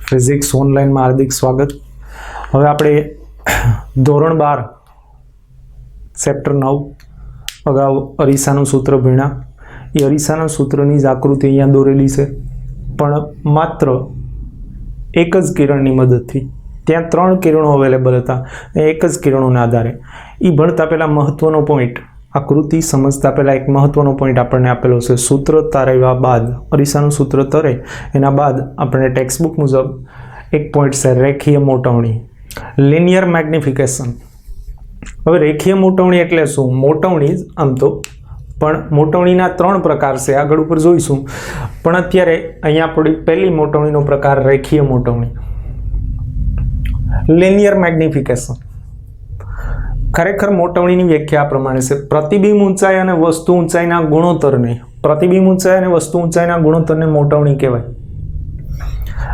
Physics ઓનલાઈનમાં હાર્દિક સ્વાગત. હવે આપણે ધોરણ 12 ચેપ્ટર 9 અગાઉ અરીસાનું સૂત્ર ભણ્યા. એ અરીસાના સૂત્રની જ આકૃતિ અહીંયા દોરેલી છે, પણ માત્ર એક જ કિરણની મદદથી. ત્યાં 3 કિરણો અવેલેબલ હતા. એક જ કિરણોના આધારે એ ભણતા પહેલાં મહત્વનો પોઈન્ટ, આકૃતિ સમજતા પહેલાં એક મહત્વનો પોઈન્ટ આપણને આપેલો છે. સૂત્ર તારવ્યા બાદ, અરીસાનું સૂત્ર તરે એના બાદ આપણને ટેક્સ્ટબુક મુજબ એક પોઈન્ટ છે રેખીય મોટવણી, લિનિયર મેગ્નિફિકેશન. હવે રેખીય મોટવણી એટલે શું? મોટવણી જ આમ તો, પણ મોટવણીના 3 પ્રકાર છે, આગળ ઉપર જોઈશું. પણ અત્યારે અહીંયા આપણી પહેલી મોટવણીનો પ્રકાર રેખીય મોટવણી, લિનિયર મેગ્નિફિકેશન. ખરેખર મોટવણીની વ્યાખ્યા આ પ્રમાણે છે: પ્રતિબિંબ ઊંચાઈ અને વસ્તુ ઊંચાઈના ગુણોત્તરને, પ્રતિબિંબ ઊંચાઈ અને વસ્તુ ઊંચાઈના ગુણોત્તરને મોટવણી કહેવાય.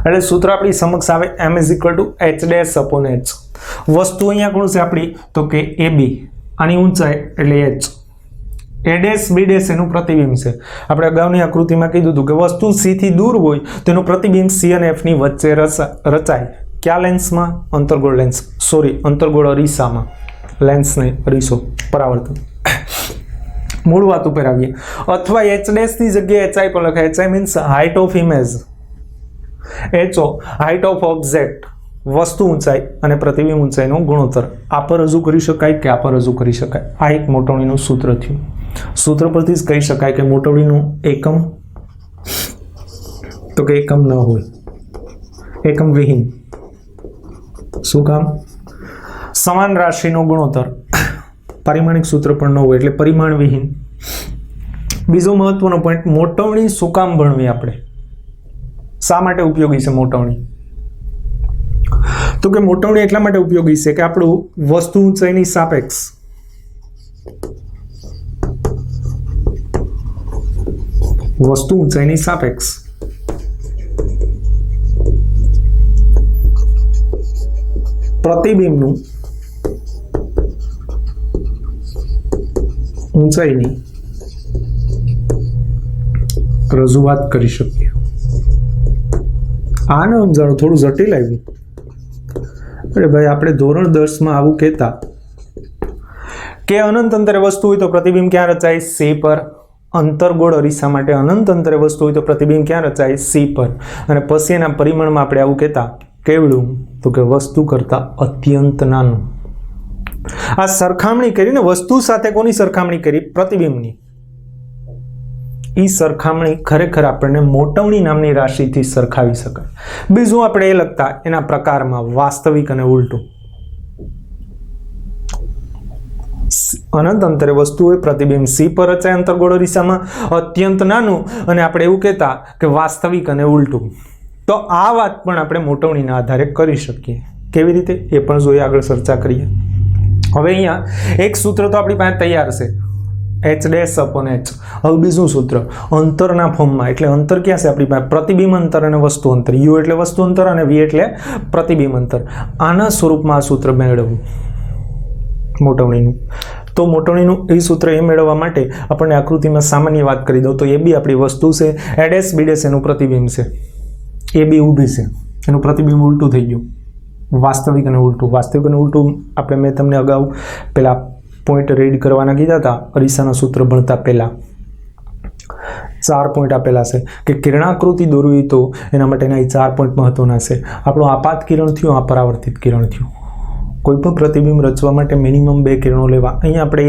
એટલે સૂત્ર આપણી સમક્ષ આવે m = h'/h. વસ્તુ અહીંયા કોણ છે આપણી? તો કે AB, આની ઊંચાઈ એટલે h. a', b' એનું પ્રતિબિંબ છે. આપણે અગાઉની આકૃતિમાં કીધું હતું કે વસ્તુ C થી દૂર હોય તેનું પ્રતિબિંબ C અને F ની વચ્ચે રચાય. કયા લેન્સમાં? અંતર્ગોળ લેન્સ, અંતર્ગોળ અરીસામાં. લેન્સ નહીં, અરીસો, પરાવર્તન. મૂળ વાત ઉપર આવીએ. અથવા h' ની જગ્યાએ hi પણ લખાય. hi means height of image, ho height of object, વસ્તુ ઊંચાઈ અને પ્રતિબિંબ ઊંચાઈનો ગુણોત્તર. આ પર રજૂ કરી શકાય કે આ પર રજૂ કરી શકાય. આ એક મોટવણીનું સૂત્ર થયું. સૂત્ર પરથી જ કહી શકાય કે મોટવણીનું એકમ, તો કે એકમ ન હોય, એકમ વિહીન. શું કામ? સમાન રાશિનો ગુણોત્તર. પારિમાણિક સૂત્ર પણ ન હોય એટલે પરિમાણ વિહીન. બીજો મહત્વનો પોઈન્ટ, મોટવણી શું કામ ભણવી આપણે? શા માટે ઉપયોગી છે મોટવણી? તો કે મોટવણી એટલા માટે ઉપયોગી છે કે આપણું વસ્તુ ઊંચાઈની સાપેક્ષ, વસ્તુ ઊંચાઈની સાપેક્ષ પ્રતિબિંબનું ઊંચાઈની રજૂઆત કરી શકીએ. આને સમજાણું થોડું જટિલ આવ્યું. અરે ભાઈ, આપણે ધોરણ 10માં આવું કહેતા કે અનંત અંતરે વસ્તુ હોય તો પ્રતિબિંબ ક્યાં રચાય? C પર. અંતર્ગોળ અરીસા માટે અનંત અંતરે વસ્તુ હોય તો પ્રતિબિંબ ક્યાં રચાય? C પર. અને પછી એના પરિમાણમાં આપણે આવું કહેતા, કેવડું? તો કે વસ્તુ કરતાં અત્યંત નાનું. આ સરખામણી કરીને વસ્તુ સાથે કોની સરખામણી કરી? પ્રતિબિંબની. એ સરખામણી ખરેખર આપણને મોટવણી નામની રાશિથી સરખાવી શકાય. બીજું આપણે એ લખતા એના પ્રકારમાં વાસ્તવિક અને ઉલટું. અનંત અંતરે વસ્તુ હોય, પ્રતિબિંબ C પર રચાય અંતર્ગોળ અરીસામાં, અત્યંત નાનું, અને આપણે એવું કહેતા કે વાસ્તવિક અને ઉલટું. તો આ વાત પણ આપણે મોટવણીના આધારે કરી શકીએ. કેવી રીતે એ પણ જોઈએ, આગળ ચર્ચા કરીએ. હવે અહીંયા એક સૂત્ર તો આપણી પાસે તૈયાર છે, h'/h. હવે બીજું સૂત્ર અંતરના ફોર્મમાં, એટલે અંતર ક્યાં છે આપણી પાસે? પ્રતિબિંબ અંતર અને વસ્તુ અંતર. u એટલે વસ્તુ અંતર અને v એટલે પ્રતિબિંબ અંતર. આના સ્વરૂપમાં આ સૂત્ર મેળવવું મોટવણીનું. તો મોટવણીનું એ સૂત્ર એ મેળવવા માટે આપણને આકૃતિમાં સામાન્ય વાત કરી દઉં તો AB આપણી વસ્તુ છે, a', b' એનું પ્રતિબિંબ છે. AB ઊભી છે, એનું પ્રતિબિંબ ઉલટું થઈ ગયું. વાસ્તવિક અને ઉલટું. વાસ્તવિક અને ઉલટું આપણે મેં તમને અગાઉ પેલા પોઈન્ટ રીડ કરવાના કીધા હતા અરીસાના સૂત્ર ભણતા પહેલા. 4 પોઈન્ટ આપેલા છે કે કિરણાકૃતિ દોરવી તો એના માટેના એ 4 પોઈન્ટ મહત્વના છે. આપણું આપાત કિરણ થયું, આ પરાવર્તિત કિરણ થયું. કોઈ પણ પ્રતિબિંબ રચવા માટે મિનિમમ 2 કિરણો લેવા. અહીંયા આપણે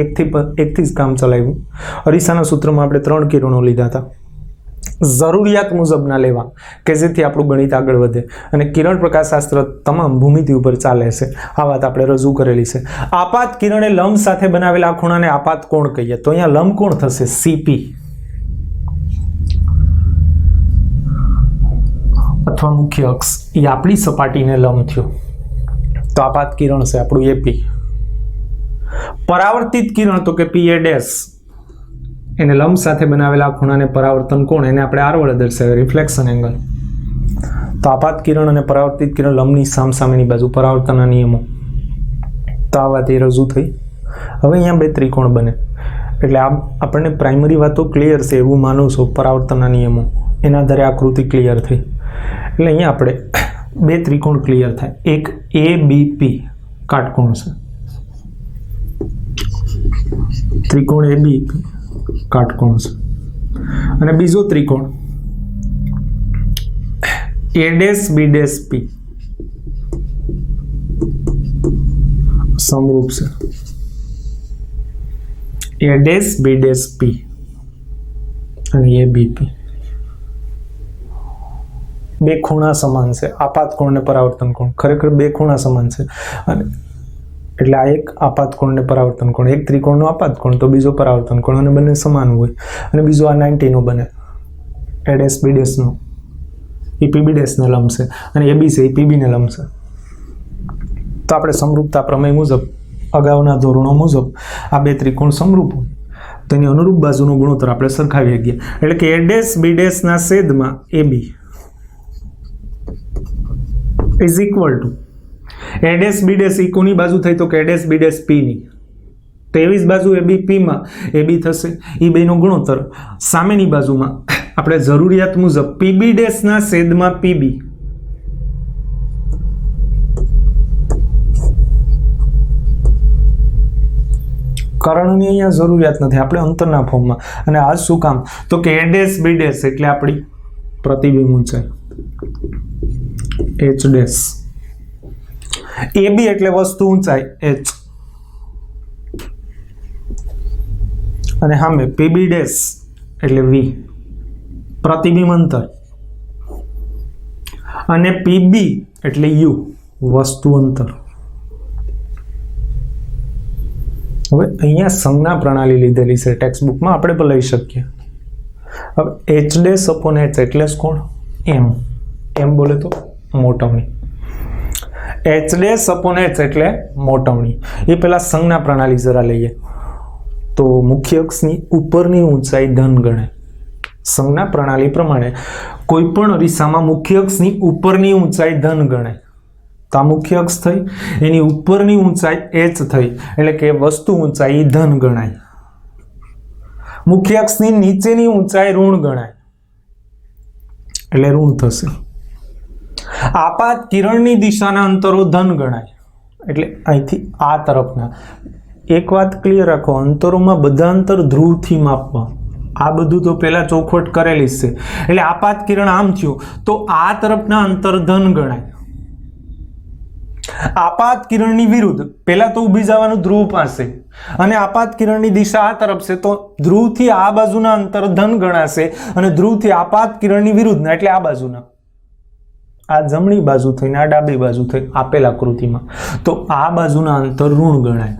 એકથી જ કામ ચલાવ્યું. અરીસાના સૂત્રમાં આપણે 3 કિરણો લીધા હતા. જરૂરિયાત મુજબના લેવા કે જેથી આપણું ગણિત આગળ વધે. અને કિરણ પ્રકાશશાસ્ત્ર તમામ ભૂમિતિ ઉપર ચાલે છે. આ વાત આપણે રજૂ કરેલી છે. આપાત કિરણે લંબ સાથે બનાવેલા ખૂણાને આપાત કોણ કહીએ? તો અહીંયા લંબ કોણ થશે? CP અથવા મુખ્ય અક્ષ. એ આપણી સપાટીને લંબ થયો તો આપાત કિરણ છે આપણું AP. પરાવર્તિત કિરણ તો કે PA', એને લંબ સાથે બનાવેલા ખૂણાને પરાવર્તન કોણ? એને આપણે R વડે દર્શાવીએ, રિફ્લેક્શન એંગલ. તો આપાત કિરણ અને પરાવર્તિત કિરણ લંબની સામસામેની બાજુ, પરાવર્તનના નિયમો. તો આ વાત એ રજૂ થઈ. હવે અહીંયા 2 ત્રિકોણ બને એટલે આપણને પ્રાઇમરી વાતો ક્લિયર છે એવું માનું છું. પરાવર્તનના નિયમો એના આધારે આકૃતિ ક્લિયર થઈ. એટલે અહીંયા આપણે બે ત્રિકોણ ક્લિયર થાય. એક ABP કાટકોણ છે, ત્રિકોણ ABP કાટકોણ છે, અને બીજો ત્રિકોણ A'B'P સમરૂપ છે. A'B'P અને ABP બે ખૂણા સમાન છે. આપાત કોણ ને પરાવર્તન કોણ, ખરેખર બે ખૂણા સમાન છે. અને એટલે આ એક આપાત કોણ ને પરાવર્તન કોણ, એક ત્રિકોણનો આપાત કોણ તો બીજો પરાવર્તન કોણ, અને બંને સમાન હોય. અને બીજો આ 90 નો બને, A'B'B નો, એ PB' ને લંબ છે, અને AB છે એ PB ને લંબ છે. તો આપણે સમરૂપતા પ્રમેય મુજબ, અગાઉના ધોરણો મુજબ આ બે ત્રિકોણ સમરૂપ હોય તો એની અનુરૂપ બાજુનો ગુણોત્તર આપણે સરખાવી શકીએ. એટલે કે A'B'B ના છેદમાં AB is equal to A'B'B એ કોની બાજુ થઈ તો કે A'B'P ની. તો એવી જ બાજુ ABP માં AB થશે, એ બેનો ગુણોત્તર સામેની બાજુમાં આપણે જરૂરિયાત મુજબ PB' ના છેદમાં PB કરણની અહીંયા જરૂરિયાત નથી, આપણે અંતરના ફોર્મમાં. અને આ શું કામ તો કે A'B'B એટલે આપણી પ્રતિબિંબ ઊંચાઈ H', AB એટલે વસ્તુ ઊંચાઈ H, અને સામે PB' એટલે V પ્રતિબિંબ અંતર, અને PB એટલે U વસ્તુ અંતર. હવે અહીંયા સંજ્ઞા પ્રણાલી લીધેલી છે ટેક્સ્ટબુકમાં, આપણે પણ લઈ શકીએ. હવે H'/H એટલે જ કોણ? M બોલે તો મોટવણી. H'/H એટલે મોટવણી. એ પહેલા સંજ્ઞા પ્રણાલી જરા લઈએ. તો મુખ્ય અક્ષની ઉપરની ઊંચાઈ ધન ગણાય. સંજ્ઞા પ્રણાલી પ્રમાણે કોઈ પણ અરીસામાં મુખ્ય અક્ષની ઉપરની ઊંચાઈ ધન ગણાય. તો આ મુખ્ય અક્ષ થઈ, એની ઉપરની ઊંચાઈ H થઈ, એટલે કે વસ્તુ ઊંચાઈ ધન ગણાય. મુખ્ય અક્ષની નીચેની ઊંચાઈ ઋણ ગણાય, એટલે ઋણ થશે. આપાત કિરણની દિશાના અંતરો ધન ગણાય, એટલે અહીંથી આ તરફના. એક વાત ક્લિયર રાખો, અંતરોમાં બધા અંતર ધ્રુવથી માપવા. આ બધું તો પહેલા ચોખવટ કરેલી છે. એટલે આપાત કિરણ આમ થયું તો આ તરફના અંતર ધન ગણાય. આપાત કિરણની વિરુદ્ધ પહેલા તો ઊભી જવાનું ધ્રુવ પાસે, અને આપાત કિરણની દિશા આ તરફ છે તો ધ્રુવથી આ બાજુના અંતર ધન ગણાશે, અને ધ્રુવથી આપાત કિરણની વિરુદ્ધના એટલે આ બાજુના, આ જમણી બાજુ થઈને આ ડાબી બાજુ થઈ આપેલ આકૃતિમાં, તો આ બાજુના અંતર ઋણ ગણાય.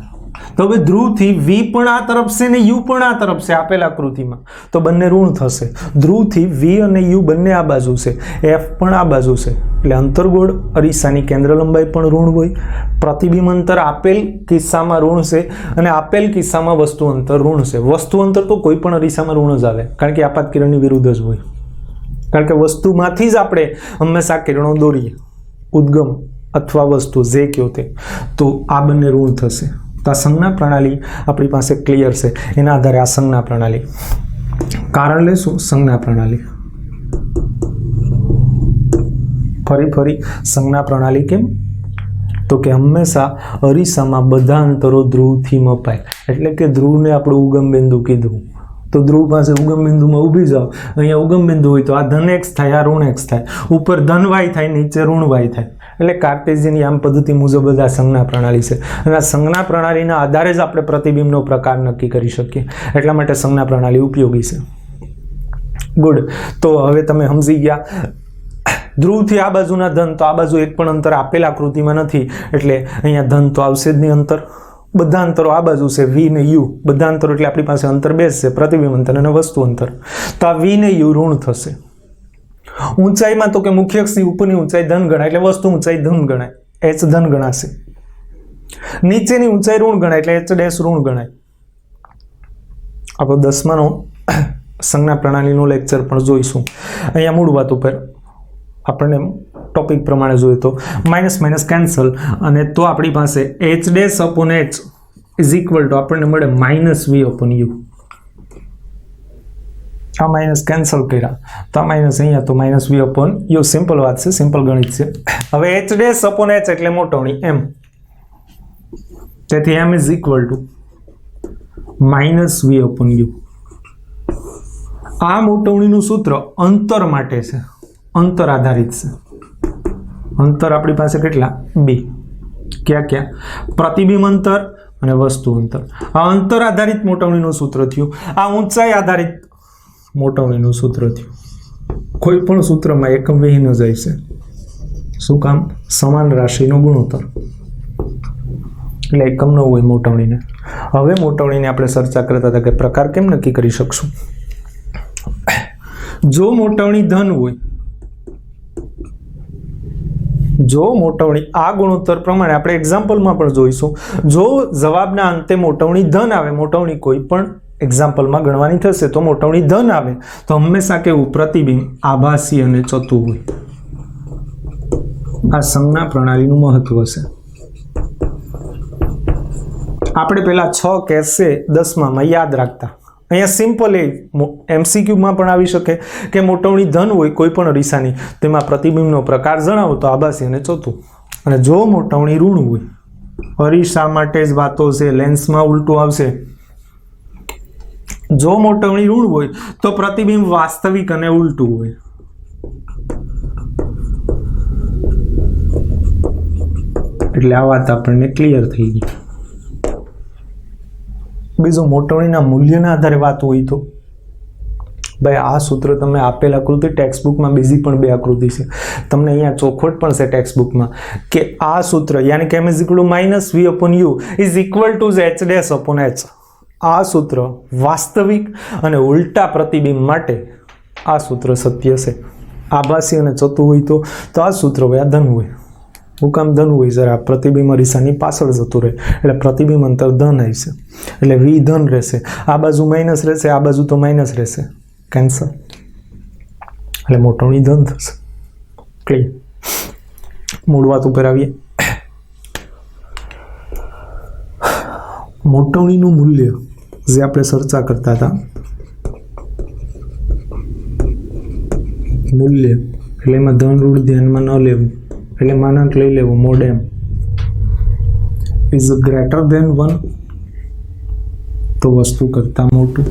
તો હવે ધ્રુવથી V પણ આ તરફ છે ને U પણ આ તરફ છે આપેલ આકૃતિમાં, તો બંને ઋણ થશે. ધ્રુવથી V અને U બંને આ બાજુ છે, F પણ આ બાજુ છે, એટલે અંતર્ગોળ અરીસાની કેન્દ્ર લંબાઈ પણ ઋણ હોય. પ્રતિબિંબ અંતર આપેલ કિસ્સામાં ઋણ છે, અને આપેલ કિસ્સામાં વસ્તુ અંતર ઋણ છે. વસ્તુ અંતર તો કોઈ પણ અરીસામાં ઋણ જ આવે, કારણ કે આપાત કિરણની વિરુદ્ધ જ હોય. કારણ કે વસ્તુમાંથી જ આપણે હંમેશા કિરણો દોરીએ, ઉદ્ગમ અથવા વસ્તુ જે કયો તે. તો આ બંને ઋણ થશે. તો આ સંજ્ઞા પ્રણાલી આપણી પાસે ક્લિયર છે. એના આધારે આ સંજ્ઞા પ્રણાલી કારણ લેશું. સંજ્ઞા પ્રણાલી ફરી સંજ્ઞા પ્રણાલી કેમ તો કે હંમેશા અરીસામાં બધા અંતરો ધ્રુવથી મપાય. એટલે કે ધ્રુવને આપણું ઉગમ બિંદુ કીધું, તો ધ્રુવ પાસે ઉગમ બિંદુમાં ઊભી જાઓ. અહીંયા ઉગમ બિંદુ હોય તો આ ધન x થાય, આ ઋણ x થાય, ઉપર ધન y થાય, નીચે ઋણ y થાય. એટલે કાર્ટેશિયન યામ પદ્ધતિ મુજબ જ આ સંજ્ઞા પ્રણાલી છે, અને આ સંજ્ઞા પ્રણાલીના આધારે જ આપણે પ્રતિબિંબનો પ્રકાર નક્કી કરી શકીએ. એટલા માટે સંજ્ઞા પ્રણાલી ઉપયોગી છે. ગુડ. તો હવે તમે સમજી ગયા. ધ્રુવથી આ બાજુના ધન, તો આ બાજુ એક પણ અંતર આપેલ આકૃતિમાં નથી, એટલે અહીંયા ધન તો આવશે જ નહીં અંતર. બધા અંતરો આ બાજુ છે, V ને U બધા અંતરો, એટલે આપણી પાસે અંતર બે છે, પ્રતિબિંબ અંતર અને વસ્તુ અંતર. તો આ V ને U ઋણ થશે. ઊંચાઈમાં તો કે મુખ્ય અક્ષની ઉપરની ઊંચાઈ ધન ગણાય, એટલે વસ્તુ ઊંચાઈ ધન ગણાય, H ધન ગણાશે. નીચેની ઊંચાઈ ઋણ ગણાય, એટલે H' ઋણ ગણાય. આપણે 10માનો સંજ્ઞા પ્રણાલીનો લેક્ચર પણ જોઈશું. અહીંયા મૂળ વાત ઉપર આપણને ટોપિક પ્રમાણે જોઈએ તો માઇનસ માઇનસ કેન્સલ, અને તો આપણી પાસે H' upon H is equal to આપણને મળે -V અપોન U. આ માઇનસ કેન્સલ કર્યા તો આ માઇનસ અહીંયા તો minus v upon you. Simple વાત છે, સિમ્પલ ગણિત છે. હવે h ડેશ અપોન h એટલે મોટવણી m. તેથી m is equal to minus v upon you. આ મોટવણીનું સૂત્ર અંતર માટે છે, અંતર આધારિત છે. અંતર આપણી પાસે કેટલા? 2. ક્યાં ક્યાં? પ્રતિબિંબ અંતર અને વસ્તુ અંતર. આ અંતર આધારિત મોટવણીનું સૂત્ર થયું. આ ઊંચાઈ આધારિત મોટવણીનું સૂત્ર થયું. કોઈ પણ સૂત્રમાં એકમ વિહીન જ જાય છે. શું કામ? સમાન રાશિનો ગુણોત્તર એટલે એકમ ન હોય મોટવણીને. હવે મોટવણીને આપણે ચર્ચા કરતા હતા કે પ્રકાર કેમ નક્કી કરી શકશું. જો મોટવણી ધન હોય, જો મોટવણી આ ગુણોત્તર પ્રમાણે આપણે એક્ઝામ્પલમાં પણ જોઈશું, જો જવાબના અંતે મોટવણી ધન આવે, મોટવણી કોઈ પણ એક્ઝામ્પલમાં ગણવાની થશે તો મોટવણી ધન આવે તો હંમેશા કેવું? પ્રતિબિંબ આભાસી અને ચતું હોય. આ સંજ્ઞા પ્રણાલીનું મહત્વ છે. આપણે પેલા 6 કેસ છે 10માં યાદ રાખતા. અહીંયા સિમ્પલ MCQમાં પણ આવી શકે કે મોટવણી ધન હોય કોઈ પણ અરીસાની, તેમાં પ્રતિબિંબનો પ્રકાર જણાવો તો આભાસી અને ચોથું. અને જો મોટવણી ઋણ હોય, અરીસા માટે જ વાતો છે, લેન્સમાં ઉલટું આવશે. જો મોટવણી ઋણ હોય તો પ્રતિબિંબ વાસ્તવિક અને ઉલટું હોય. એટલે આ વાત આપણને ક્લિયર થઈ ગઈ. બીજું, મોટવણીના મૂલ્યના આધારે વાત હોય તો ભાઈ આ સૂત્ર તમે આપેલ આકૃતિ ટેક્સ્ટબુકમાં બીજી પણ 2 આકૃતિ છે, તમને અહીંયા ચોખવટ પણ છે ટેક્સ્ટબુકમાં કે આ સૂત્ર યાની કે m is equal to minus v upon you is equal to h dash upon h. આ સૂત્ર વાસ્તવિક અને ઉલટા પ્રતિબિંબ માટે આ સૂત્ર સત્ય છે. આભાસી અને ચતું હોય તો આ સૂત્ર હોય ધન હોય. હું કામ ધન હોય? જરા પ્રતિબિંબ અરીસાની પાછળ જતું રહે એટલે પ્રતિબિંબ અંતર ધન આવશે એટલે v ધન રહેશે. આ બાજુ માઇનસ રહેશે, આ બાજુ તો માઇનસ રહેશે, કેન્સલ. એટલે મોટવણી ધન થશે. ક્લિયર? મૂળ વાત ઉપર આવીએ. મોટવણીનું મૂલ્ય જે આપણે ચર્ચા કરતા હતા, મૂલ્ય એટલે એમાં ધન ઋણ ધ્યાનમાં ન લેવું, એટલે માનાંક લઈ લેવું. Mod m is greater than 1 તો વસ્તુ કરતા મોટું,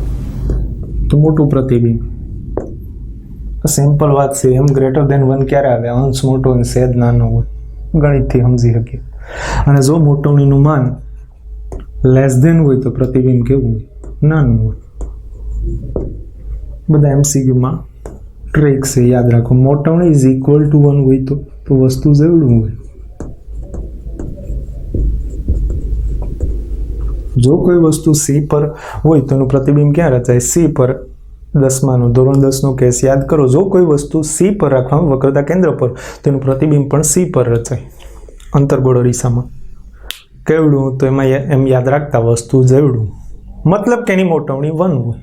તો મોટું પ્રતિબિંબ. સિમ્પલ વાત છે. m ગ્રેટર ધેન 1 ક્યારે આવે? અંશ મોટો અને છેદ નાનો હોય. ગણિતથી સમજી શકીએ. અને જો મોટવણીનું માન લેસ ધેન હોય તો પ્રતિબિંબ કેવું હોય? નાનું હોય. બધા MCQમાં ટ્રેક છે, યાદ રાખો. મોટવણી ઇઝ ઇક્વલ ટુ 1 હોય તો વસ્તુ જેવડું હોય. જો કોઈ વસ્તુ C પર હોય તો એનું પ્રતિબિંબ ક્યાં રચાય? C પર. 10માનું ધોરણ 10નો કેસ યાદ કરો. જો કોઈ વસ્તુ C પર રાખવામાં વક્રતા કેન્દ્ર પર, તેનું પ્રતિબિંબ પણ C પર રચાય અંતર્ગોળ અરીસામાં. કેવડું? તો એમાં એમ યાદ રાખતા વસ્તુ જેવડું, મતલબ કે એની મોટવણી 1 હોય,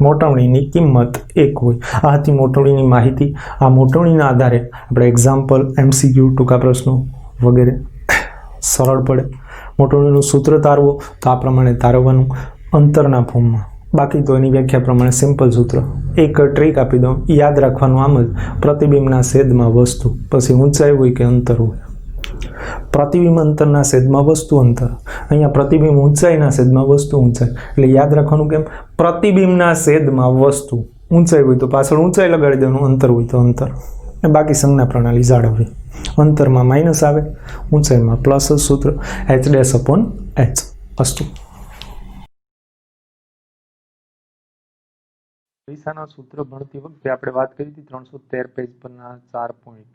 મોટવણીની કિંમત 1 હોય. આ હતી મોટવણીની માહિતી. આ મોટવણીના આધારે આપણે એક્ઝામ્પલ, MCQ, ટૂંકા પ્રશ્નો વગેરે સરળ પડે. મોટવણીનું સૂત્ર તારવો તો આ પ્રમાણે તારવવાનું અંતરના ફોર્મમાં. બાકી તો એની વ્યાખ્યા પ્રમાણે સિમ્પલ સૂત્ર. એક ટ્રીક આપી દઉં, યાદ રાખવાનું આમ જ, પ્રતિબિંબના છેદમાં વસ્તુ, પછી ઊંચાઈ હોય કે અંતર હોય. પ્રતિબિંબ અંતરના છેદમાં વસ્તુ અંતર. અહીંયા પ્રતિબિંબ ઊંચાઈના છેદમાં વસ્તુ ઊંચાઈ. એટલે યાદ રાખવાનું કેમ? પ્રતિબિંબના છેદમાં વસ્તુ. ઊંચાઈ હોય તો પાછળ ઊંચાઈ લગાડી દેવાનું, અંતર હોય તો અંતર. બાકી સંજ્ઞા પ્રણાલી જાળવવી. અંતરમાં માઇનસ આવે, ઊંચાઈમાં પ્લસ સૂત્ર h ડેશ અપોન h. અસ્તુ. અરીસાના સૂત્ર ભણતી વખતે આપણે વાત કરી હતી 313 પેજ પરના 4 પોઈન્ટ.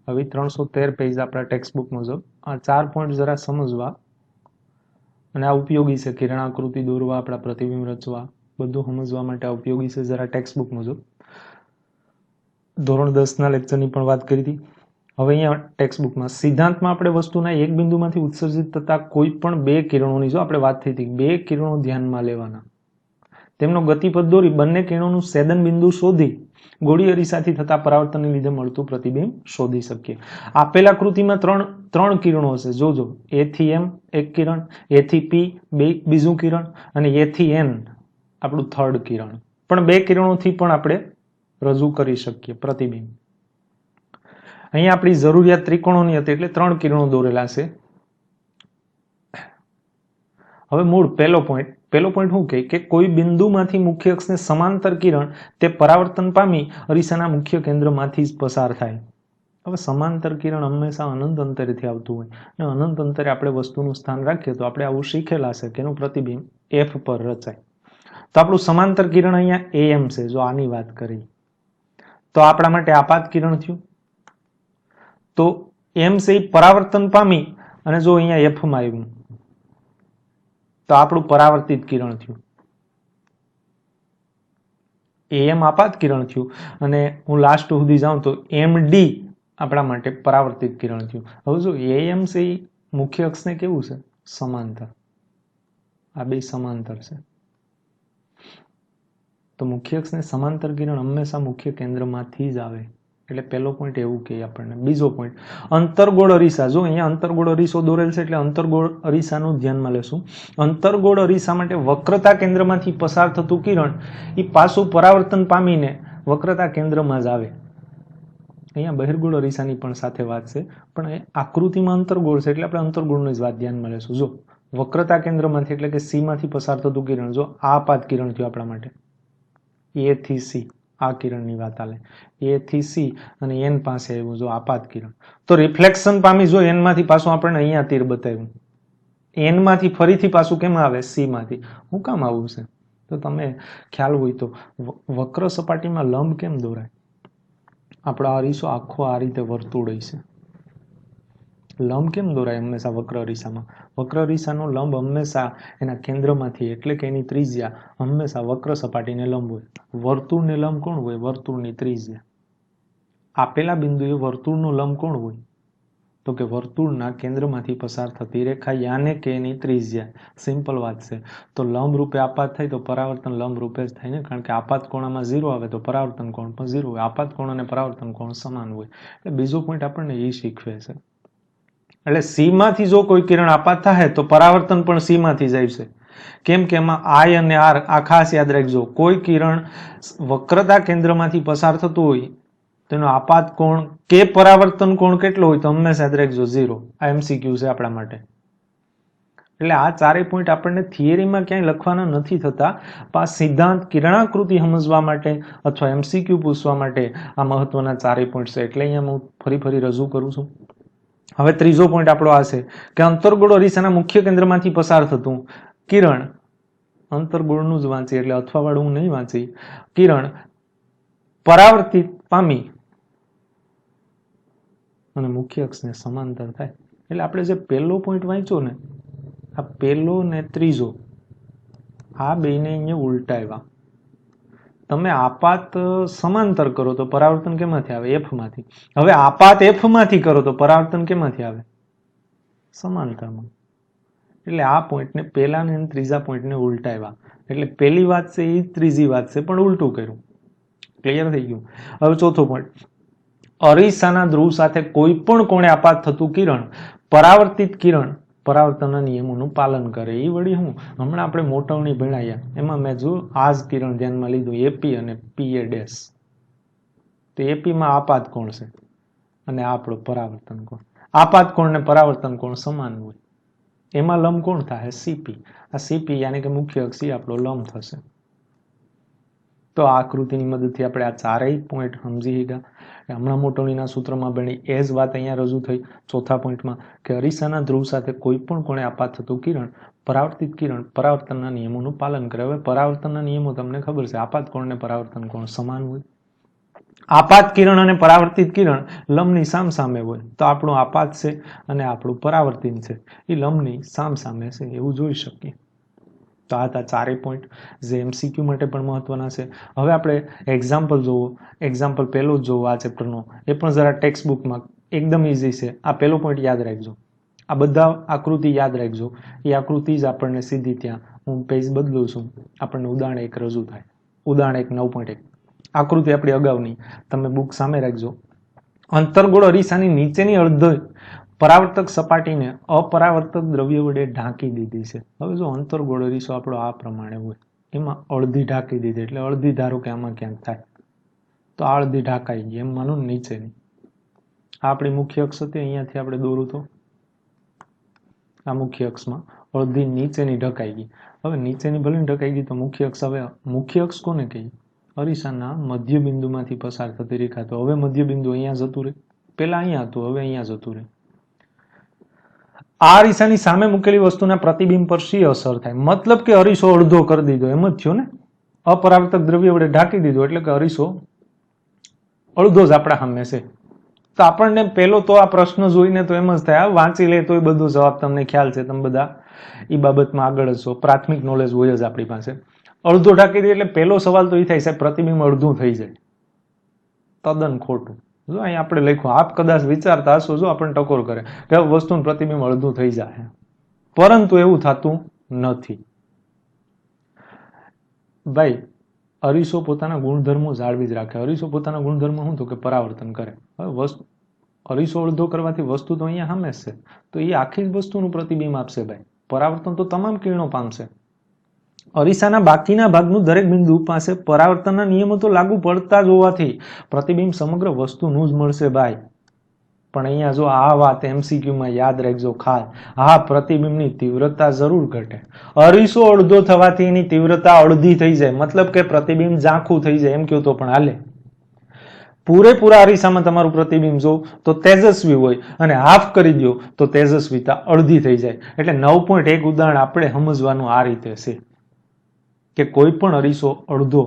હવે 313 પેજ આપણા ટેક્સ્ટબુક મુજબ આ 4 પોઈન્ટ જરા સમજવા અને આ ઉપયોગી છે. કિરણાકૃતિ દોરવા, આપણા પ્રતિબિંબ રચવા, બધું સમજવા માટે આ ઉપયોગી છે જરા ટેક્સ્ટબુક મુજબ. ધોરણ 10ના લેક્ચરની પણ વાત કરી હતી. હવે અહીંયા ટેક્સ્ટબુકમાં સિદ્ધાંતમાં આપણે વસ્તુના એક બિંદુમાંથી ઉત્સર્જિત થતા કોઈ પણ 2 કિરણોની જો આપણે વાત થઈ હતી, 2 કિરણો ધ્યાનમાં લેવાના, તેમનો ગતિપથ દોરી બંને કિરણોનું છેદન બિંદુ શોધી ગોળી અરીસાથી થતા પરાવર્તનને લીધે મળતું પ્રતિબિંબ શોધી શકીએ. આપેલા આકૃતિમાં ત્રણ કિરણો હશે. જોજો, A થી M એક કિરણ, A થી P બીજું કિરણ અને A થી N આપણું થર્ડ કિરણ. પણ બે કિરણોથી પણ આપણે રજૂ કરી શકીએ પ્રતિબિંબ. અહીંયા આપણી જરૂરિયાત ત્રિકોણોની હતી એટલે 3 કિરણો દોરેલા છે. હવે મૂળ પહેલો પોઈન્ટ શું કહે કે કોઈ બિંદુમાંથી મુખ્ય અક્ષને સમાંતર કિરણ તે પરાવર્તન પામી અરીસાના મુખ્ય કેન્દ્રમાંથી જ પસાર થાય. હવે સમાંતર કિરણ હંમેશા અનંત અંતરેથી આવતું હોય અને અનંત અંતરે આપણે વસ્તુનું સ્થાન રાખીએ તો આપણે આવું શીખેલા છે કે એનું પ્રતિબિંબ F પર રચાય. તો આપણું સમાંતર કિરણ અહીંયા AM છે. જો આની વાત કરી તો આપણા માટે આપાત કિરણ થયું. તો M છે એ પરાવર્તન પામી અને જો અહીંયા F માં આવ્યું તો આપણું પરાવર્તિત કિરણ થયું. AM આપાત કિરણ થયું અને હું લાસ્ટ સુધી જાઉં તો MD આપણા માટે પરાવર્તિત કિરણ થયું. હવે જો AM છે એ મુખ્ય અક્ષને કેવું છે? સમાંતર. આ બે સમાંતર છે. તો મુખ્ય અક્ષને સમાંતર કિરણ હંમેશા મુખ્ય કેન્દ્રમાંથી જ આવે. એટલે પહેલો પોઈન્ટ એવું કહે આપણને. બીજો પોઈન્ટ અંતર્ગોળ અરીસા. જો અહીંયા અંતર્ગોળ અરીસો દોરેલ છે એટલે અંતર્ગોળ અરીસાનું ધ્યાનમાં લેશું. અંતર્ગોળ અરીસા માટે વક્રતા કેન્દ્રમાંથી પસાર થતું કિરણ એ પાછું પરાવર્તન પામીને વક્રતા કેન્દ્રમાં જ આવે. અહીંયા બહિર્ગોળ અરીસાની પણ સાથે વાત છે પણ આકૃતિમાં અંતર્ગોળ છે એટલે આપણે અંતર્ગોળની જ વાત ધ્યાનમાં લેશું. જો વક્રતા કેન્દ્રમાંથી એટલે કે C માંથી પસાર થતું કિરણ, જો આ આપાત કિરણ થયું આપણા માટે A થી C, આ કિરણની વાત આલે A થી C અને N પાસે આવ્યું જો આપાત કિરણ. તો રિફ્લેક્શન પામી જો N માંથી પાછું આપણને અહીંયા તીર બતાવ્યું. N માંથી ફરીથી પાછું કેમ આવે? C માંથી. હું કામ આવું છે? તો તમે ખ્યાલ હોય તો વક્ર સપાટીમાં લંબ કેમ દોરાય? આપણો અરીસો આખો આ રીતે વર્તુળ છે. લંબ કેમ દોરાય હંમેશા વક્ર અરીસામાં? વક્ર અરીસાનો લંબ હંમેશા એના કેન્દ્રમાંથી એટલે કે એની ત્રિજ્યા હંમેશા વક્ર સપાટીને લંબ હોય. વર્તુળને લંબ કોણ હોય? વર્તુળની ત્રિજ્યા. આપેલા બિંદુએ વર્તુળનો લંબ કોણ હોય? તો કે વર્તુળના કેન્દ્રમાંથી પસાર થતી રેખા યાને કે એની ત્રિજ્યા. સિમ્પલ વાત છે. તો લંબ રૂપે આપાત થાય તો પરાવર્તન લંબ રૂપે જ થાય ને, કારણ કે આપાત કોણમાં 0 આવે તો પરાવર્તન કોણ પણ 0 હોય. આપાત કોણ અને પરાવર્તન કોણ સમાન હોય. એટલે બીજો પોઈન્ટ આપણને એ શીખવે છે. એટલે C માંથી જો કોઈ કિરણ આપાત થાય તો પરાવર્તન પણ C માંથી જ આવશે. કેમ કે એમાં I અને R આ ખાસ યાદ રાખજો. કોઈ કિરણ વક્રતા કેન્દ્રમાંથી પસાર થતું હોય તેનો આપાત કોણ કે પરાવર્તન કોણ કેટલો હોય તો હંમેશા યાદ રાખજો 0. આ MCQ છે આપણા માટે. એટલે આ ચારેય પોઈન્ટ આપણને થિયરીમાં ક્યાંય લખવાના નથી થતા, પણ સિદ્ધાંત કિરણાકૃતિ સમજવા માટે અથવા MCQ પૂછવા માટે આ મહત્વના ચારેય પોઈન્ટ છે. એટલે અહીંયા હું ફરી રજૂ કરું છું. હવે ત્રીજો પોઈન્ટ આપણો આ છે કે અંતર્ગોળ અરીસાના મુખ્ય કેન્દ્રમાંથી પસાર થતું કિરણ, અંતર્ગોળનું જ વાંચી એટલે અથવા વાળું હું નહીં વાંચી, કિરણ પરાવર્તિત પામી અને મુખ્ય અક્ષને સમાંતર થાય. એટલે આપણે જે પહેલો પોઈન્ટ વાંચ્યો ને, આ પહેલો ને ત્રીજો, આ બેને અહીંયા ઉલટાવ્યા. તમે આપાત સમાંતર કરો તો પરાવર્તન કેમાંથી આવે? F માંથી. હવે આપાત F માંથી કરો તો પરાવર્તન કેમાંથી આવે? સમાંતરમાં. એટલે આ પોઈન્ટને પહેલા ને ત્રીજા પોઈન્ટને ઉલટાવ્યા. એટલે પહેલી વાત છે એ ત્રીજી વાત છે પણ ઉલટું કર્યું. ક્લિયર થઈ ગયું? હવે ચોથો પોઈન્ટ, અરીસાના ધ્રુવ સાથે કોઈ પણ કોણે આપાત થતું કિરણ પરાવર્તિત કિરણ પરાવર્તનના નિયમોનું પાલન કરે. એ વળી હું હમણાં આપણે મોટવણી ભણાયા એમાં મેં જો આ જ કિરણ ધ્યાનમાં લીધું AP અને PA'. તો AP માં આપાત કોણ છે અને આપણો પરાવર્તન કોણ. આપાત કોણ ને પરાવર્તન કોણ સમાન હોય. એમાં લંબ કોણ થાય? CP. આ CP યાની કે મુખ્ય અક્ષ આપણો લંબ થશે. તો આ આકૃતિની મદદથી આપણે આ ચારેય પોઈન્ટ સમજી ગયા. હમણાં મોટવણીના સૂત્રમાં બની એ જ વાત અહીંયા રજૂ થઈ ચોથા પોઈન્ટમાં કે અરીસાના ધ્રુવ સાથે કોઈ પણ કોણે આપાત થતું કિરણ પરાવર્તિત કિરણ પરાવર્તનના નિયમોનું પાલન કરે. હવે પરાવર્તનના નિયમો તમને ખબર છે, આપાત કોણ ને પરાવર્તન કોણ સમાન હોય. આપાત કિરણ અને પરાવર્તિત કિરણ લંબની સામસામે હોય. તો આપણું આપાત છે અને આપણું પરાવર્તિત છે એ લંબની સામસામે છે એવું જોઈ શકીએ. તો આ હતા ચારેય પોઈન્ટ જે MCQ માટે પણ મહત્વના છે. હવે આપણે એક્ઝામ્પલ જોવો. એક્ઝામ્પલ પહેલો જ જોવો આ ચેપ્ટરનો, એ પણ જરા ટેક્સ્ટ બુકમાં એકદમ ઇઝી છે. આ પહેલો પોઈન્ટ યાદ રાખજો. આ બધા આકૃતિ યાદ રાખજો. એ આકૃતિ જ આપણને સીધી ત્યાં હું પેજ બદલું છું આપણને ઉદાહરણ 1 રજૂ થાય. ઉદાહરણ 1 9.1 આકૃતિ આપણી અગાઉની તમે બુક સામે રાખજો. અંતર્ગોળ અરીસાની નીચેની અર્ધ પરાવર્તક સપાટીને અપરાવર્તક દ્રવ્ય વડે ઢાંકી દીધી છે. હવે જો અંતર્ગોળ અરીસો આપણો આ પ્રમાણે હોય, એમાં અડધી ઢાંકી દીધી, એટલે અડધી ધારો કે આમાં ક્યાંક થાય, તો આ અડધી ઢાંકાઈ ગઈ, એમ માનો નીચેની. આ આપણી મુખ્ય અક્ષ હતી, અહીંયાથી આપણે દોરું તો આ મુખ્ય અક્ષમાં અડધી નીચેની ઢકાઈ ગઈ. હવે નીચેની ભલે ઢકાઈ ગઈ તો મુખ્ય અક્ષ, હવે મુખ્ય અક્ષ કોને કહીએ? અરીસાના મધ્ય બિંદુમાંથી પસાર થતી રેખા. તો હવે મધ્ય બિંદુ અહીંયા જતું રહે, પેલા અહીંયા હતું, હવે અહીંયા જતું રહે. આ અરીસાની સામે મૂકેલી વસ્તુના પ્રતિબિંબ પર શી અસર થાય? મતલબ કે અરીસો અડધો કરી દીધો, એમ જ થયો ને. અપરાવર્તક દ્રવ્ય વડે ઢાંકી દીધો એટલે કે અરીસો અડધો જ આપણા સામે છે. તો આપણને પેલો તો આ પ્રશ્ન જોઈને તો એમ જ થાય, વાંચી લે તો એ બધો જવાબ તમને ખ્યાલ છે, તમે બધા એ બાબતમાં આગળ જ છો, પ્રાથમિક નોલેજ હોય જ આપણી પાસે. અડધો ઢાંકી દે એટલે પહેલો સવાલ તો એ થાય છે પ્રતિબિંબ અડધું થઈ જાય. તદ્દન ખોટું. જો અહીં આપણે લખ્યું, આપ કદાચ વિચારતા હશો, જો આપણને ટકોર કરે કે વસ્તુનું પ્રતિબિંબ અડધું થઈ જાય, પરંતુ એવું થતું નથી ભાઈ. અરીસો પોતાના ગુણધર્મો જાળવી જ રાખે. અરીસો પોતાના ગુણધર્મો શું? તો કે પરાવર્તન કરે. હવે અરીસો અડધો કરવાથી વસ્તુ તો અહીંયા સામે છે, તો એ આખી જ વસ્તુનું પ્રતિબિંબ આપશે ભાઈ. પરાવર્તન તો તમામ કિરણો પામશે. અરીસાના બાકીના ભાગનું દરેક બિંદુ પાસે પરાવર્તનના નિયમો તો લાગુ પડતા જ હોવાથી પ્રતિબિંબ સમગ્ર વસ્તુનું જ મળશે ભાઈ. પણ અહીંયા જો આ વાત એમસીક્યુમાં યાદ રાખજો ખાસ, હા પ્રતિબિંબની તીવ્રતા જરૂર ઘટે. અરીસો અડધો થવાથી એની તીવ્રતા અડધી થઈ જાય, મતલબ કે પ્રતિબિંબ ઝાંખું થઈ જાય, એમ કહો તો પણ હાલે. પૂરેપૂરા અરીસામાં તમારું પ્રતિબિંબ જો તો તેજસ્વી હોય અને હાફ કરી દો તો તેજસ્વીતા અડધી થઈ જાય. એટલે 9.1 ઉદાહરણ આપણે સમજવાનું આ રીતે છે કે કોઈ પણ અરીસો અડધો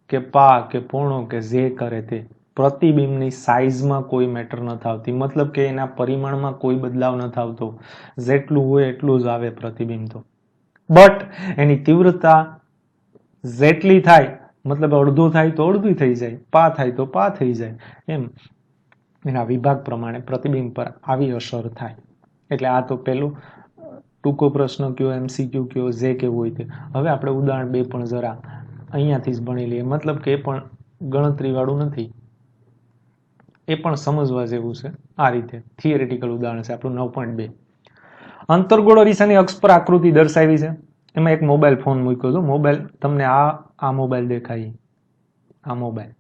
કે પા કે પોણો કે જે કરે તે પ્રતિબિંબની સાઇઝમાં કોઈ મેટર નથી આવતી, મતલબ કે એના પરિમાણમાં કોઈ બદલાવ નથી આવતો. જેટલું હોય એટલું જ આવે પ્રતિબિંબ તો. બટ એની તીવ્રતા જેટલી થાય, મતલબ અડધો થાય તો અડધું થઈ જાય, પા થાય તો પા થઈ જાય, એમ એના વિભાગ પ્રમાણે પ્રતિબિંબ પર આવી અસર થાય. એટલે આ તો પેલું ટૂંકો પ્રશ્ન કયો, એમસીક્યુ કયો, જે કેવું હોય તે. હવે આપણે ઉદાહરણ 2 પણ જરા અહીંયાથી જ ભણી લઈએ, મતલબ કે એ પણ ગણતરી વાળું નથી, એ પણ સમજવા જેવું છે. આ રીતે થિયરેટિકલ ઉદાહરણ છે આપણું 9.2. અંતર્ગોળ અરીસાની અક્ષ પર આકૃતિ દર્શાવી છે. એમાં એક મોબાઈલ ફોન મૂક્યો છો. મોબાઈલ તમને આ મોબાઈલ દેખાય, આ મોબાઈલ,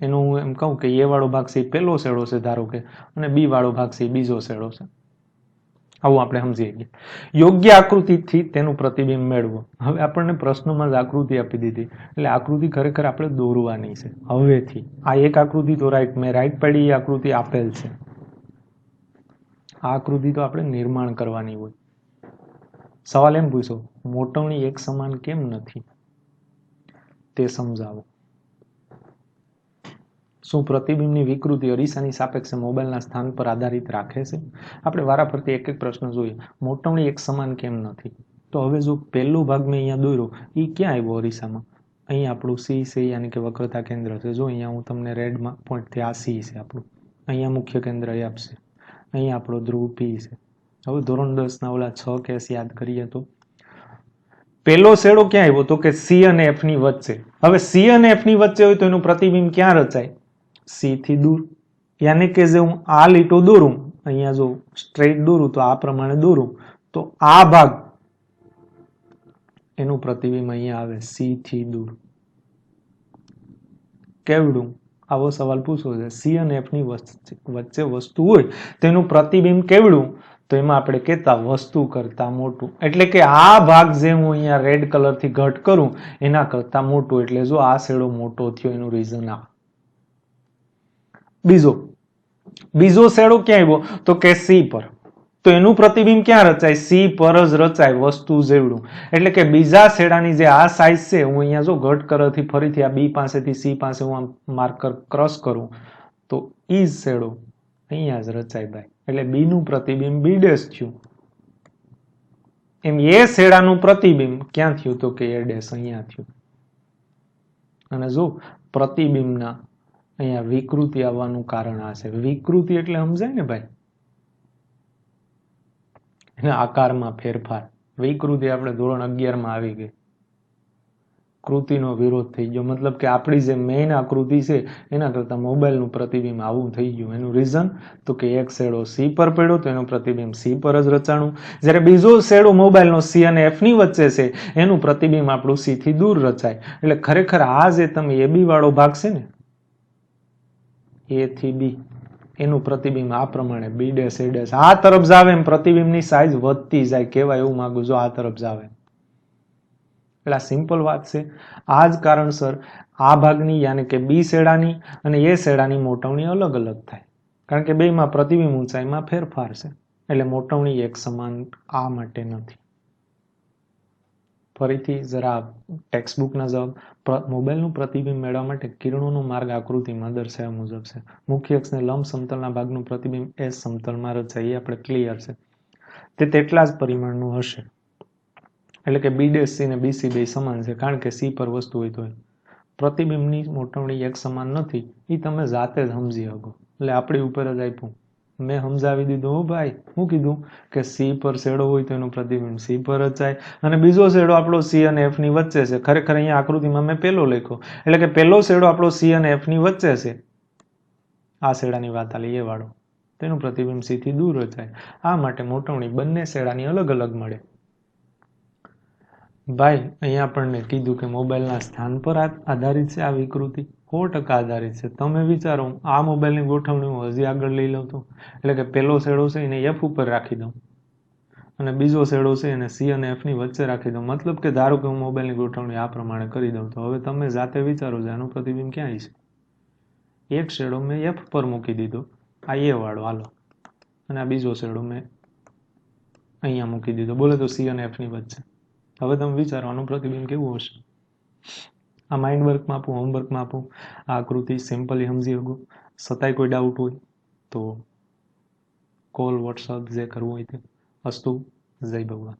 એનું હું એમ કહું કે એ વાળો ભાગ છે પહેલો શેડો છે ધારો કે, અને બી વાળો ભાગ છે બીજો શેડો છે. આવું આપણે સમજીએ કે યોગ્ય આકૃતિથી તેનું પ્રતિબિંબ મેળવો. હવે આપણને પ્રશ્નમાં જ આકૃતિ આપી દીધી, એટલે આકૃતિ ખરેખર આપણે દોરવાની છે હવેથી. આ એક આકૃતિ તો મેં રાઈટ પાડી, એ આકૃતિ આપેલ છે. આ આકૃતિ તો આપણે નિર્માણ કરવાની હોય. સવાલ એમ પૂછો, મોટવણી એક સમાન કેમ નથી તે સમજાવો. શું પ્રતિબિંબની વિકૃતિ અરીસાની સાપેક્ષે મોબાઈલના સ્થાન પર આધારિત રાખે છે? આપણે વારાફરતી એક એક પ્રશ્ન જોઈએ. મોટવણી એક સમાન કેમ નથી? તો હવે જો પહેલો ભાગ મેં અહીંયા દોર્યો, એ ક્યાં આવ્યો અરીસામાં? અહીંયા આપણું સી છે, યાની કે વક્રતા કેન્દ્ર છે. જો અહીંયા હું તમને રેડમાં પોઈન્ટથી આ સી છે આપણું, અહીંયા મુખ્ય કેન્દ્ર એ આપશે, અહીંયા આપણો ધ્રુવ પી છે. હવે ધોરણ 10 ના ઓલા 6 કેસ યાદ કરીએ તો પહેલો શેડો ક્યાં આવ્યો? તો કે સી અને એફ ની વચ્ચે. હવે સી અને એફ ની વચ્ચે હોય તો એનું પ્રતિબિંબ ક્યાં રચાય? સી થી દૂર. યાની કે જે હું આ લીટો દોરું, અહીંયા જો સ્ટ્રેટ દોરું તો આ પ્રમાણે દોરું, તો આ ભાગ એનું પ્રતિબિંબ અહીંયા આવે સી થી દૂર. કેવડું? આવો સવાલ પૂછવો છે. સી અને એફ ની વચ્ચે વસ્તુ હોય તેનું પ્રતિબિંબ કેવડું? તો એમાં આપણે કહેતા વસ્તુ કરતા મોટું. એટલે કે આ ભાગ જે હું અહીંયા રેડ કલર થી ઘટ કરું એના કરતા મોટું. એટલે જો આ શેડો મોટો થયો એનું રીઝન આ. બીજો શેડો ક્યાં આવ્યો? તો કે સી પર. તો એનું પ્રતિબિંબ ક્યાં રચાય? સી પર જ રચાય, વસ્તુ જેવડું. એટલે કે બીજા શેડાની જે આ સાઈઝ છે, હું અહીંયા જો ઘટ કરવાથી ફરીથી આ બી પાસેથી સી પાસે હું માર્કર ક્રોસ કરું તો ઈ શેડો અહીંયા જ રચાય ભાઈ. એટલે બી નું પ્રતિબિંબ બી ડેશ થયું. એમ એ શેડાનું પ્રતિબિંબ ક્યાં થયું? તો કે એ ડેશ અહીંયા થયું. અને જો પ્રતિબિંબના અહીંયા વિકૃતિ આવવાનું કારણ આ છે. વિકૃતિ એટલે સમજાય ને ભાઈ, એના આકારમાં ફેરફાર. વિકૃતિ આપણે ધોરણ 11 માં આવી ગઈ. આકૃતિનો વિરોધ થઈ ગયો, મતલબ કે આપણી જે મેઇન આકૃતિ છે એના કરતાં મોબાઈલનું પ્રતિબિંબ આવું થઈ ગયું. એનું રીઝન તો કે એક શેડો સી પર પડ્યો તો એનું પ્રતિબિંબ સી પર જ રચાણું, જ્યારે બીજો શેડો મોબાઈલનો સી અને એફની વચ્ચે છે એનું પ્રતિબિંબ આપણું સી થી દૂર રચાય. એટલે ખરેખર આ જે તમે એ બી વાળો ભાગ છે ને, એ થી બી, એનું પ્રતિબિંબ આ પ્રમાણે બી ડેશ એ ડેશ આ તરફ જાવે એમ પ્રતિબિંબની સાઈઝ વધતી જાય, કહેવાય એવું માંગુ જો આ તરફ જાવે. એટલે આ સિમ્પલ વાત છે. આ જ કારણસર આ ભાગની યાની કે બી શેડાની અને એ શેડાની મોટવણી અલગ અલગ થાય, કારણ કે બેમાં પ્રતિબિંબ ઊંચાઈમાં ફેરફાર છે, એટલે મોટવણી એક સમાન આ માટે નથી. ફરીથી જરા ટેક્સ્ટ બુકના જવાબ. મોબાઈલનું પ્રતિબિંબ મેળવવા માટે કિરણોનો માર્ગ આકૃતિમાં દર્શાવ્યા મુજબ છે. મુખ્ય અક્ષને લંબ સમતલના ભાગનું પ્રતિબિંબ એસ સમતલમાં રચાય, એ આપણે ક્લિયર છે. તે તેટલા જ પરિમાણનું હશે, એટલે કે બી ડેશ સી ને બીસી બે સમાન છે, કારણ કે સી પર વસ્તુ હોય તો. પ્રતિબિંબની મોટવણી એક સમાન નથી, એ તમે જાતે જ સમજી શકો, એટલે આપણી ઉપર જ આપ્યું. મેં સમજાવી દીધું. હો ભાઈ, શું કીધું કે સી પર શેડો હોય તો એનું પ્રતિબિંબ સી પર રચાય, અને બીજો શેડો આપણો સી અને એફ ની વચ્ચે છે. ખરેખર અહીંયા આકૃતિમાં મેં પહેલો લખ્યો, એટલે કે પહેલો શેડો આપણો સી અને એફ ની વચ્ચે છે. આ શેડાની વાત આલી એ વાળો, તેનું પ્રતિબિંબ સી થી દૂર રચાય. આ માટે મોટવણી બંને શેડાની અલગ અલગ મળે. ભાઈ અહીંયા આપણને કીધું કે મોબાઈલના સ્થાન પર આધારિત છે આ વિકૃતિ, 100% આધારિત છે. તમે વિચારો, આ મોબાઈલની ગોઠવણી હું હજી આગળ લઈ લઉં તો, એટલે કે પહેલો શેડો છે એને એફ ઉપર રાખી દઉં અને બીજો શેડો છે એને સી અને એફ ની વચ્ચે રાખી દઉં, મતલબ કે ધારો કે હું મોબાઈલની ગોઠવણી આ પ્રમાણે કરી દઉં, તો હવે તમે જાતે વિચારો છો આનું પ્રતિબિંબ ક્યાંય છે. એક શેડો મેં એફ પર મૂકી દીધો, આ એ વાળો, હાલો, અને આ બીજો શેડો મેં અહીંયા મૂકી દીધો, બોલે તો સી અને એફ ની વચ્ચે. હવે તમે વિચારો આનું પ્રતિબિંબ કેવું હશે. આ માઇન્ડ વર્કમાં આપું, હોમવર્કમાં આપું, આ આકૃતિ સિમ્પલી સમજી શકો. છતાંય કોઈ ડાઉટ હોય તો કોલ, વોટ્સઅપ જે કરવું હોય તે. અસ્તુ, જય ભગવાન.